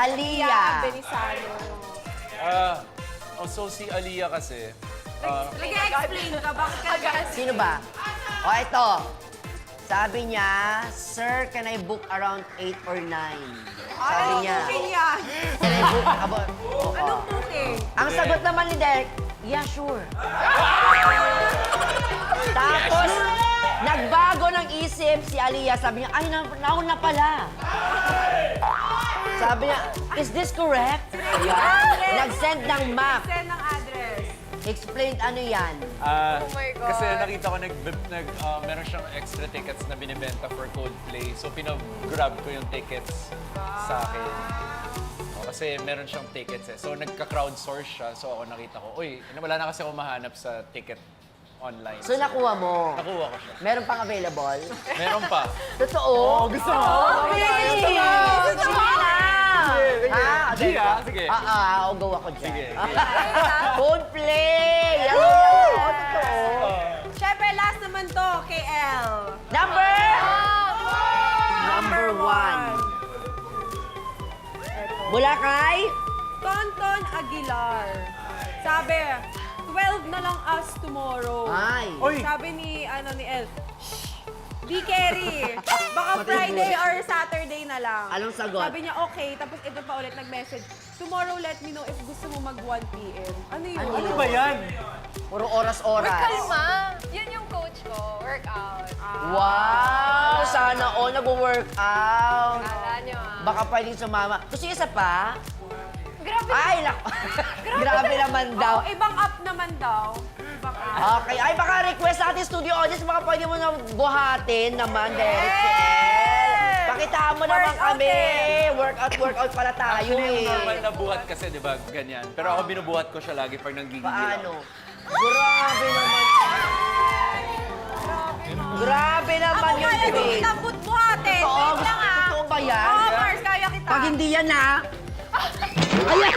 Aliyah. Benisano. So si Aliyah kasi, Nag-explain ka, bakit ka nag-explain? Sino ba? O, ito. Sabi niya, Sir, can I book around 8 or 9? Sabi niya. Booking yan. Can I book about... Oo. Anong booking? Ang sagot naman ni Derek, yeah, sure. Tapos, nagbago ng isip si Aliyah. Sabi niya, ay, nauna pala. Sabi niya, is this correct? Yeah. Nag-send ng map. Send ng address. Explain ano yan. my God. kasi nakita ko meron siyang extra tickets na binibenta for Coldplay. So pinag-grab ko yung tickets sa akin. Kasi meron siyang tickets eh. So nagka-crowdsource siya. So ako nakita ko, uy, wala na kasi ako mahanap sa ticket online. So, nakuha mo. Nakuha ko siya. Meron pang available? Meron pa. Totoo? Gusto mo? Okay! Sige na! Sige. Sige. I'll go ako dyan. Sige. Coldplay! Totoo. Siyempre, last naman to, KL. Number 1. Mula kay? Tonton Aguilar. Sabi, 12 na lang us tomorrow. Ay. Oy! Sabi ni El, shh, di carry. Baka Friday or Saturday na lang. Anong sagot? Sabi niya, okay. Tapos ito pa ulit nag-message, tomorrow let me know if gusto mo mag 1 p.m. Ano yun? Ano Ano ba yan? Puro oras-oras. Kalma. Yan yung coach ko. Workout. Wow! Sana all nag-workout. Kala nyo Baka pwedeng sumama. Gusto niyo isa pa? Grabe. Ay, grabe naman daw. Oh, ibang app naman daw. Ibang app. Okay. Ay, baka request sa ating studio audience, baka pwede mo na buhatin naman, Derek si El. Pakitaan mo naman Workout kami. din. Workout pala tayo Actually, yung eh. normal na buhat kasi, di ba, ganyan. Pero ako binubuhat ko siya lagi pag nanggigigil Paano? ako. Grabe naman. Grabe naman Ako yung kaya hindi tweet. kita buhatin. Totoo, Wait lang ah. totoo ba yan? Oo, Mars, kaya kita. Pag hindi yan ha. Ayan!